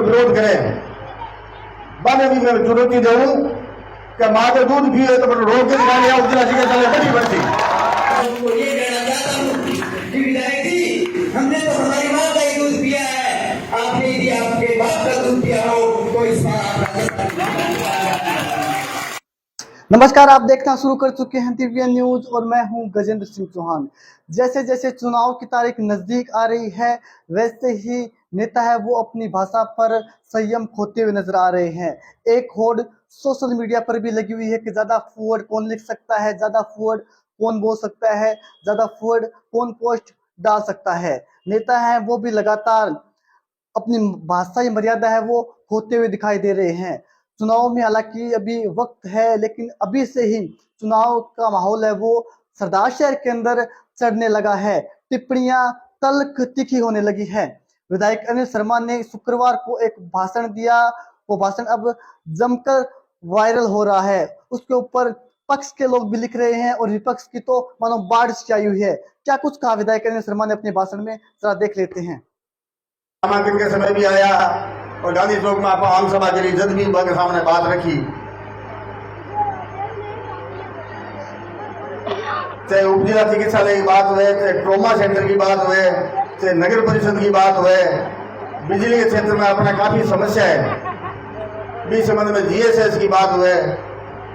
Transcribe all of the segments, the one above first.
जो विरोध करे बाने भी मैं चुनौती दूं कि माँ का दूध पिए तो रोक के दिखा लिया उपजिला चिकित्सालय बड़ी बढ़ती। आपको ये कहना चाहता हूँ कि विधायक जी, हमने तो हमारी माँ का ही दूध पिया है, आपने यदि आपके बाप का दूध पिया हो तो इस बार नमस्कार, आप देखना शुरू कर चुके हैं TVN न्यूज और मैं हूं गजेंद्र सिंह चौहान। जैसे जैसे चुनाव की तारीख नजदीक आ रही है वैसे ही नेता है वो अपनी भाषा पर संयम खोते हुए नजर आ रहे हैं। एक होड़ सोशल मीडिया पर भी लगी हुई है कि ज्यादा फॉरवर्ड कौन लिख सकता है, ज्यादा फॉरवर्ड कौन बोल सकता है, ज्यादा फॉरवर्ड कौन पोस्ट डाल सकता है। नेता है वो भी लगातार अपनी भाषाई मर्यादा है वो खोते हुए दिखाई दे रहे हैं। चुनाव में हालांकि अभी वक्त है, लेकिन अभी से ही चुनाव का माहौल है वो सरदार शहर के अंदर चढ़ने लगा है। टिप्पणियां तल्ख तीखी होने लगी है। विधायक अनिल शर्मा ने शुक्रवार को एक भाषण दिया, वो भाषण अब जमकर वायरल हो रहा है। उसके ऊपर पक्ष के लोग भी लिख रहे हैं और विपक्ष की तो मानो बाढ़ आई हुई है। क्या कुछ कहा विधायक अनिल शर्मा ने अपने भाषण में, जरा देख लेते हैं। नामांकन के समय भी आया और गांधी चौक में आप आम सभा के लिए जद भी के सामने बात रखी, चाहे उपजिला चिकित्सालय की बात हुए, चाहे ट्रॉमा सेंटर की बात हुए, चाहे नगर परिषद की बात हुए, बिजली के क्षेत्र में अपना काफी समस्या है, बीच संबंध में GSS की बात हुए,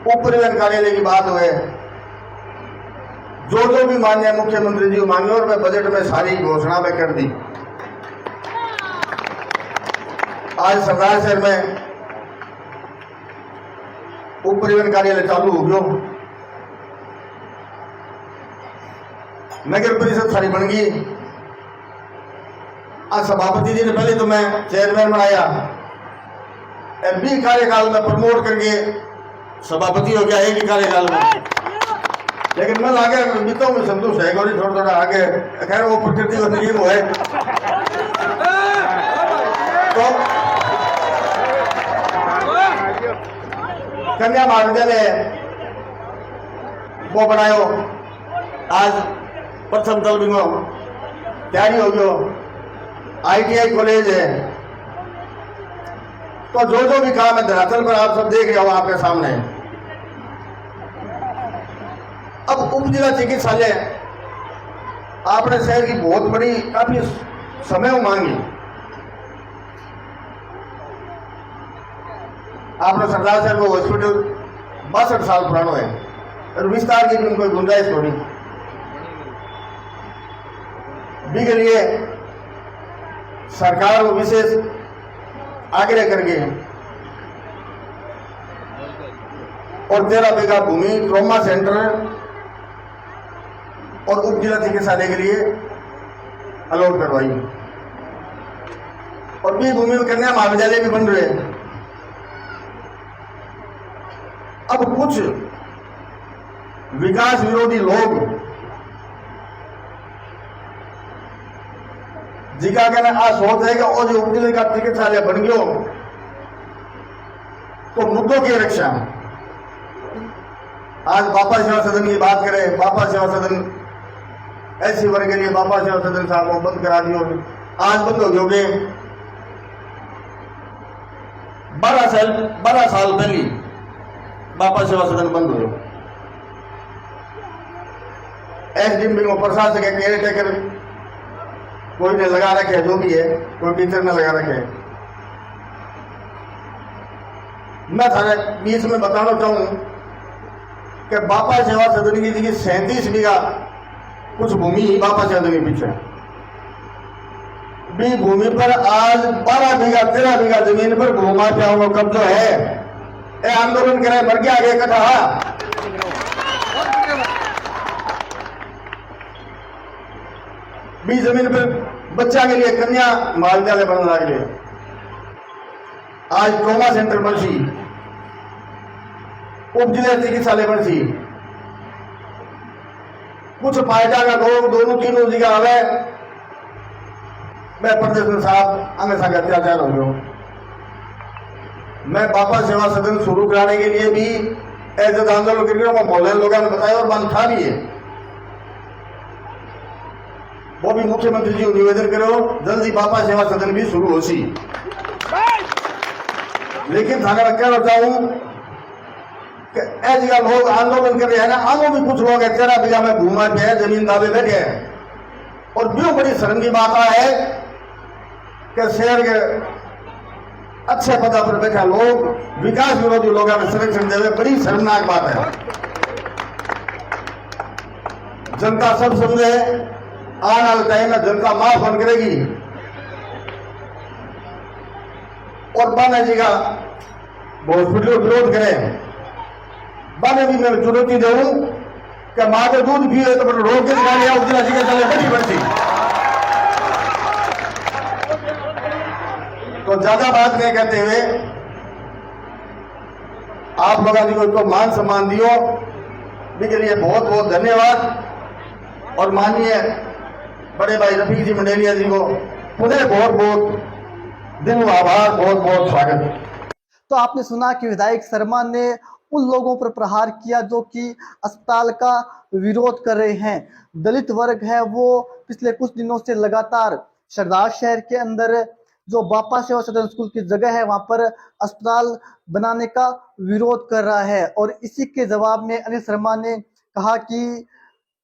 उप परिवहन कार्यालय की बात हुए, जो भी माननीय मुख्यमंत्री जी मांगे और मैं बजट में सारी घोषणा में कर दी। आज सरदार शहर में उप परिवहन कार्यालय चालू हो गयो, नगर परिषद सारी बन गई। आज सभापति जी ने पहले तो मैं चेयरमैन बनाया, MP कार्यकाल में प्रमोट करके सभापति हो गया एक ही कार्यकाल में, लेकिन मैं आगे बीतों में संतोष है गौरी थोड़ा थोड़ा आगे, खैर वो प्रकृति का नियम है। तो कन्या महाविद्यालय वो बनायो, आज प्रथम तल भी तैयारी हो गयो, ITI कॉलेज है। तो जो भी काम है धरातल पर आप सब देख रहे हो आपके सामने। अब उप जिला चिकित्सालय आपने शहर की बहुत बड़ी काफी समय मांगी। आपने सरदार शहर को हॉस्पिटल 62 साल पुराना है और विस्तार की भी उनको गुंजाइश थोड़ी भी के लिए सरकार को विशेष आग्रह करके और 13 बीघा भूमि ट्रॉमा सेंटर और उप जिला चिकित्सालय के लिए अलॉट करवाई और भी भूमि में कन्या महाविद्यालय भी बन रहे हैं। अब कुछ विकास विरोधी लोग जिका कहना आ सोच है कि और जो उपजिले का चिकित्सालय बन गयो तो मुद्दों की रक्षा। आज बापा सेवा सदन की बात करें, बापा सेवा सदन SC वर्ग के लिए बापा सेवा सदन साहब को बंद करा दियो, आज बंद हो गयोगे। 12 साल पहले बापा सेवा सदन बंद हो, SDM को प्रशासक है, केयर टेकर कोई ने लगा रखे, जो भी है कोई टीचर ने लगा रखे। मैं थारे बीच में बताना चाहूं कि बापा सेवा सदन की जगह 37 बीघा कुछ भूमि ही बापा सेवा सदन के पीछे भी भूमि पर आज 12 बीघा 13 बीघा जमीन पर भूमाफियाओं का कब्जा है। आंदोलन करे मर गया आगे कथा भी जमीन पर बच्चा के लिए कन्या महाविद्यालय बनने लगे। आज ट्रॉमा सेंटर बन सी, उप जिला चिकित्सालय बन सी, कुछ फायदा का दोनों तीनों जगह आवे। मैं प्रदर्शन साहब अंग संग अत्याचार हो गया। मैं बापा सेवा सदन शुरू कराने के लिए भी ऐसे आंदोलन करके मोहल्ले लोगों ने बताया और मन था भी है। वो भी मुख्यमंत्री जी को निवेदन करो जल्दी बापा सेवा सदन भी शुरू हो सी। लेकिन थाने में कहना चाहूँ कि ऐसी लोग आंदोलन कर रहे हैं ना, आगे भी कुछ लोग है 13 बीघा में घूमा भी है, जमीन दावे बैठे हैं। और भी बड़ी शर्म की बात है कि शहर के अच्छे पद पर बैठे लोग विकास विरोधी लोगों में संरक्षण देवे, बड़ी शर्मनाक बात है। जनता सब समझे, आने वाले टाइम में जनता माफ बन करेगी। और बाना जी का हॉस्पिटल विरोध करें, बाने भी मैं चुनौती दूं कि माँ के दूध पिए तो रोक के दिखा लिया उस जी के चले बड़ी बढ़ती। तो ज्यादा बात नहीं कहते हुए आप लोगों जी को मान सम्मान दियो, इसके लिए बहुत बहुत धन्यवाद। और माननीय बड़े भाई रफीक जी मंडेलिया जी को पुनः बहुत बहुत दिल आभार, बहुत बहुत स्वागत। तो आपने सुना कि विधायक शर्मा ने उन लोगों पर प्रहार किया जो कि अस्पताल का विरोध कर रहे हैं। दलित वर्ग है वो पिछले कुछ दिनों से लगातार सरदार शहर के अंदर जो बापा सेवा सदन स्कूल की जगह है वहां पर अस्पताल बनाने का विरोध कर रहा है। और इसी के जवाब में अनिल शर्मा ने कहा कि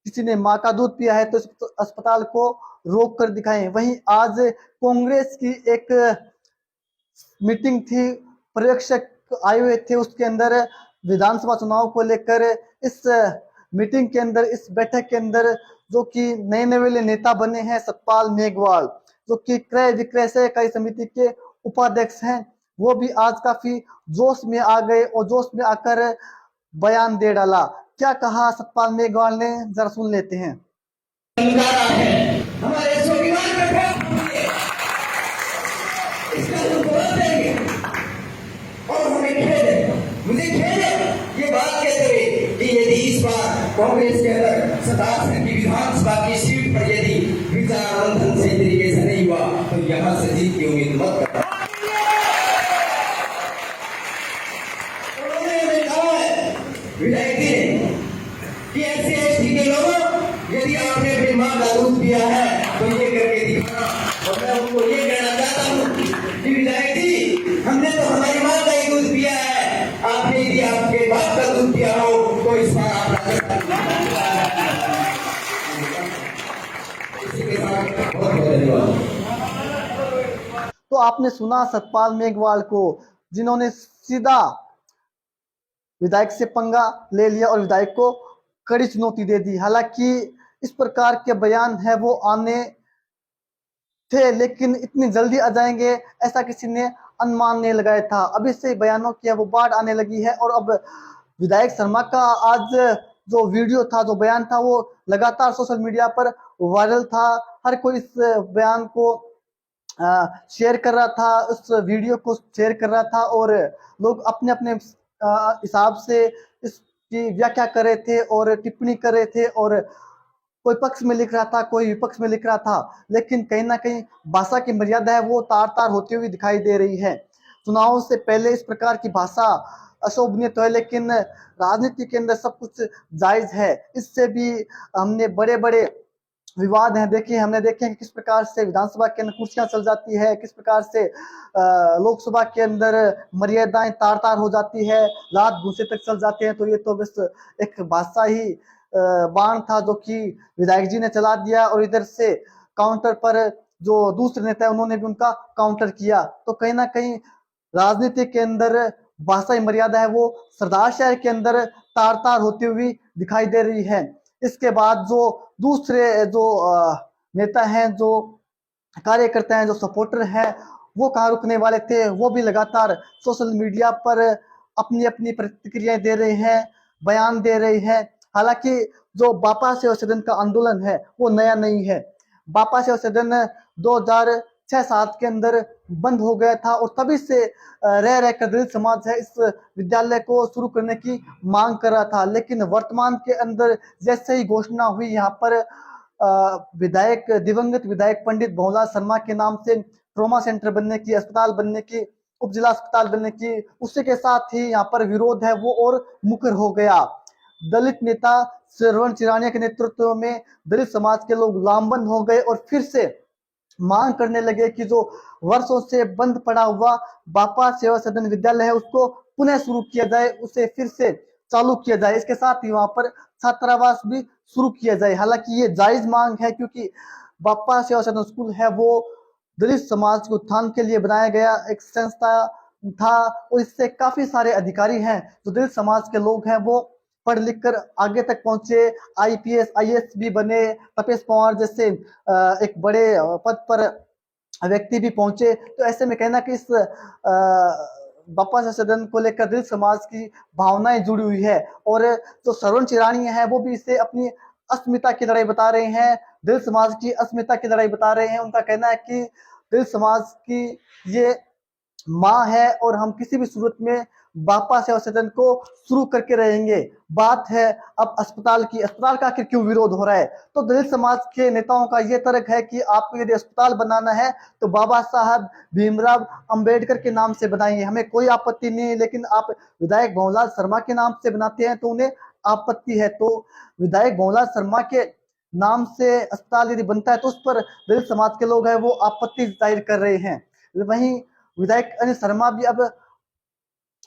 किसी ने माँ का दूध पिया है तो इस अस्पताल को रोक कर दिखाएं। वहीं आज कांग्रेस की एक मीटिंग थी, पर्यवेक्षक आए हुए थे, उसके अंदर विधानसभा चुनाव को लेकर इस मीटिंग के अंदर, इस बैठक के अंदर जो कि नए नवेले नेता बने हैं सतपाल मेघवाल, जो कि क्रय विक्रय सहकारी समिति के उपाध्यक्ष हैं, वो भी आज काफी जोश में आ गए और जोश में आकर बयान दे डाला। क्या कहा सतपाल मेघवाल ने, जरा सुन लेते हैं। हमारे स्वाभिमान पर खड़ा होइए, इसका हम जवाब देंगे। और हमें खेद है, मुझे खेद है ये बात कहते हुए कि यदि इस बार कांग्रेस के अंदर सतासी की विधानसभा की सीट पर यदि विचार मंथन सही तरीके से नहीं हुआ तो यहाँ से जीत की उम्मीद मत करना। उन्होंने हमें कहा है विधायक जी ने कि ऐसे एसटी के लोगों यदि आपने अपनी मां का दूध पिया है तो ये करके दिखाना। और मैं उनको ये कहना चाहता हूँ कि विधायक जी, हमने तो हमारी मां का ही दूध पिया है, आपने यदि आपके बाप का दूध पिया हो तो इस बार आप इसी के साथ बहुत बहुत धन्यवाद। तो आपने सुना सतपाल मेघवाल को, जिन्होंने सीधा विधायक से पंगा ले लिया और विधायक को कड़ी चुनौती दे दी। हालांकि इस प्रकार के बयान है वो आने थे, लेकिन इतनी जल्दी आ जाएंगे ऐसा किसी ने अनुमान नहीं लगाया था। अभी से बयानों की वो बाढ़ आने लगी है। और अब विधायक शर्मा का आज जो वीडियो था, जो बयान था, वो लगातार सोशल मीडिया पर वायरल था। हर कोई इस बयान को शेयर कर रहा था, उस वीडियो को शेयर कर रहा था और लोग अपने अपने हिसाब से इसकी व्याख्या कर रहे थे और टिप्पणी कर रहे थे। और कोई पक्ष में लिख रहा था, कोई विपक्ष में लिख रहा था, लेकिन कहीं ना कहीं भाषा की मर्यादा है वो तार तार होती हुई दिखाई दे रही है। चुनाव से पहले इस प्रकार की भाषा अशोभनीय तो है, लेकिन राजनीति के अंदर सब कुछ जायज है। इससे भी हमने बड़े बड़े विवाद हैं देखिए, हमने देखे कि किस प्रकार से विधानसभा के अंदर कुर्सियां चल जाती है, किस प्रकार से लोकसभा के अंदर मर्यादाएं तार तार हो जाती है, रात घुसे तक चल जाते हैं। तो ये तो बस एक भाषा ही बाण था जो कि विधायक जी ने चला दिया और इधर से काउंटर पर जो दूसरे नेता है उन्होंने भी उनका काउंटर किया। तो कहीं ना कहीं राजनीति के अंदर भाषाई मर्यादा है वो सरदार शहर के अंदर तार तार होती हुई दिखाई दे रही है। इसके बाद जो दूसरे जो नेता हैं, जो कार्यकर्ता हैं, जो सपोर्टर हैं, वो कहाँ रुकने वाले थे, वो भी लगातार सोशल मीडिया पर अपनी अपनी प्रतिक्रियाएं दे रहे हैं, बयान दे रहे हैं। हालांकि जो बापा सेवा सदन का आंदोलन है वो नया नहीं है। बापा सेवा सदन 2006-07 के अंदर बंद हो गया था और तभी से रह रहकर दलित समाज है इस विद्यालय को शुरू करने की मांग कर रहा था। लेकिन वर्तमान के अंदर जैसे ही घोषणा हुई यहाँ पर विधायक, दिवंगत विधायक पंडित भंवरलाल शर्मा के नाम से ट्रॉमा सेंटर बनने की, अस्पताल बनने की, उप जिला अस्पताल बनने की, उसी के साथ ही यहाँ पर विरोध है वो और मुखर हो गया। दलित नेता श्रवण चिरानिया के नेतृत्व में दलित समाज के लोग लामबंद हो गए और फिर से मांग करने लगे कि जो वर्षों से बंद पड़ा हुआ बापा सेवा सदन विद्यालय है उसको पुनः शुरू किया जाए, उसे फिर से चालू किया जाए। इसके साथ ही वहां पर छात्रावास भी शुरू किया जाए। हालांकि ये जायज मांग है क्योंकि बापा सेवा सदन स्कूल है वो दलित समाज के उत्थान के लिए बनाया गया एक संस्था था और इससे काफी सारे अधिकारी हैं जो दलित समाज के लोग हैं वो पढ़ लिख कर आगे तक पहुंचे, आईपीएस आईएएस भी बने, तपेश पवार जैसे एक बड़े पद पर व्यक्ति भी पहुंचे। तो ऐसे में कहना कि इस बापा सदन को लेकर दलित समाज की भावनाएं जुड़ी हुई है और जो श्रवण चिराणी है वो भी इसे अपनी अस्मिता की लड़ाई बता रहे हैं, दलित समाज की अस्मिता की लड़ाई बता रहे हैं। उनका कहना है कि दलित समाज की ये माँ है और हम किसी भी सूरत में बापा सेवा सदन को शुरू करके रहेंगे। बात है अब अस्पताल की, अस्पताल का आखिर क्यों विरोध हो रहा है? तो दलित समाज के नेताओं का यह तर्क है कि आपको यदि अस्पताल बनाना है तो बाबा साहब भीमराव अंबेडकर के नाम से बनाइए, हमें कोई आपत्ति नहीं है, लेकिन आप विधायक भंवरलाल शर्मा के नाम से बनाते हैं तो उन्हें आपत्ति है। तो विधायक भंवरलाल शर्मा के नाम से अस्पताल यदि बनता है तो उस पर दलित समाज के लोग हैं वो आपत्ति जाहिर कर रहे हैं। वहीं विधायक अनिल शर्मा भी अब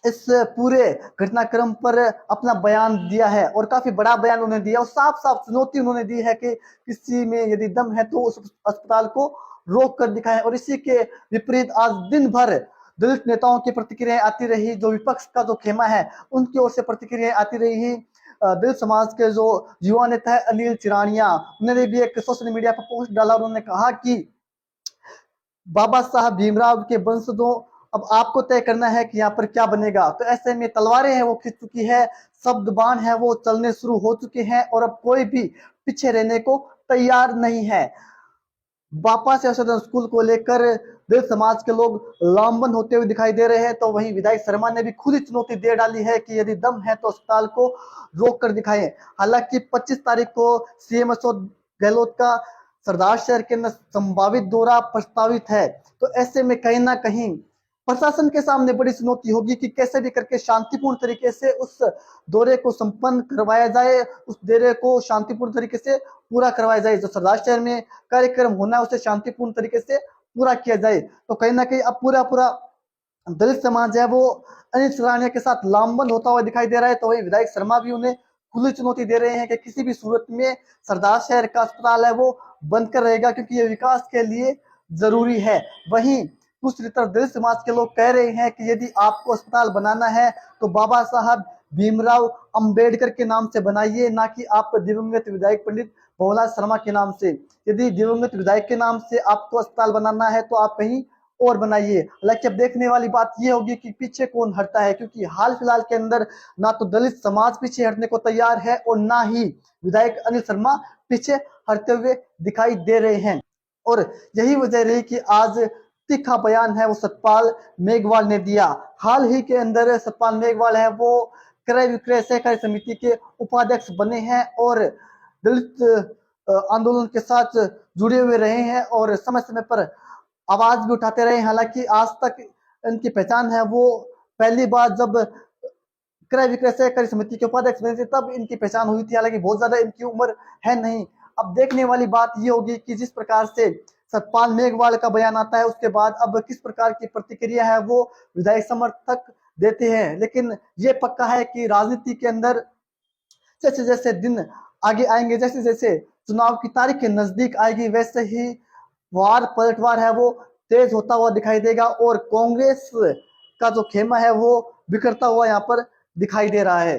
इस पूरे घटनाक्रम पर अपना बयान दिया है और काफी बड़ा बयान उन्होंने दिया और साफ साफ चुनौती उन्होंने दी है कि किसी में यदि दम है तो उस अस्पताल को रोक कर दिखाएं। और इसी के विपरीत आज दिन भर दलित नेताओं की प्रतिक्रियाएं आती रही, जो विपक्ष का जो खेमा है उनकी ओर से प्रतिक्रियाएं आती रही। दलित समाज के जो युवा नेता है अनिल चिरानिया, उन्होंने भी एक सोशल मीडिया पर पोस्ट डाला, उन्होंने कहा कि बाबा साहब भीमराव के वंशजों अब आपको तय करना है कि यहाँ पर क्या बनेगा। तो ऐसे में तलवारें हैं वो खिंच चुकी है, शब्द बाण है वो चलने शुरू हो चुके हैं और अब कोई भी पीछे रहने को तैयार नहीं है। बापा सेवा सदन स्कूल को लेकर दलित समाज के लोग लामबंद होते हुए दिखाई दे रहे हैं। तो वहीं विधायक शर्मा ने भी खुद ही चुनौती दे डाली है कि यदि दम है तो अस्पताल को रोक कर दिखाएं। हालांकि 25 तारीख को सीएम अशोक गहलोत का सरदार शहर के अंदर संभावित दौरा प्रस्तावित है। तो ऐसे में कहीं ना कहीं प्रशासन के सामने बड़ी चुनौती होगी कि कैसे भी करके शांतिपूर्ण तरीके से उस दौरे को संपन्न करवाया जाए, उस दौरे को शांतिपूर्ण तरीके से पूरा करवाया जाए। जो सरदार शहर में कार्यक्रम होना है उसे शांतिपूर्ण तरीके से पूरा किया जाए। तो कहीं ना कहीं अब पूरा दलित समाज है वो अनिल चिरानिया के साथ लामबंद होता हुआ दिखाई दे रहा है। तो वही विधायक शर्मा भी उन्हें खुली चुनौती दे रहे हैं कि किसी भी सूरत में सरदार शहर का अस्पताल है वो बंद कर रहेगा क्योंकि ये विकास के लिए जरूरी है। वहीं दूसरी तरफ दलित समाज के लोग कह रहे हैं कि यदि आपको अस्पताल बनाना है तो बाबा साहब भीमराव अंबेडकर के नाम से बनाइए, ना कि आप दिवंगत विधायक पंडित भंवरलाल शर्मा के नाम से। यदि दिवंगत विधायक के नाम से आपको अस्पताल बनाना है तो आप कहीं और बनाइए। हालांकि अब देखने वाली बात यह होगी कि पीछे कौन हटता है, क्योंकि हाल फिलहाल के अंदर ना तो दलित समाज पीछे हटने को तैयार है और ना ही विधायक अनिल शर्मा पीछे हटते हुए दिखाई दे रहे हैं। और यही वजह रही कि आज तीखा बयान है वो सतपाल मेघवाल ने दिया। हाल ही के अंदर सतपाल मेघवाल है वो क्रय विक्रय सहकारी समिति के उपाध्यक्ष बने हैं और दलित आंदोलन के साथ जुड़े हुए रहे हैं और समय समय पर आवाज भी उठाते रहे। हालांकि आज तक इनकी पहचान है वो पहली बार जब क्रय विक्रय सहकारी समिति के उपाध्यक्ष बने थे तब इनकी पहचान हुई थी। हालांकि बहुत ज्यादा इनकी उम्र है नहीं। अब देखने वाली बात ये होगी कि जिस प्रकार से सतपाल मेघवाल का बयान आता है उसके बाद अब किस प्रकार की प्रतिक्रिया है वो विधायक समर्थक देते हैं। लेकिन ये पक्का है कि राजनीति के अंदर जैसे जैसे दिन आगे आएंगे, जैसे जैसे चुनाव की तारीख के नजदीक आएगी, वैसे ही वार पलटवार है वो तेज होता हुआ दिखाई देगा और कांग्रेस का जो खेमा है वो बिखरता हुआ यहाँ पर दिखाई दे रहा है।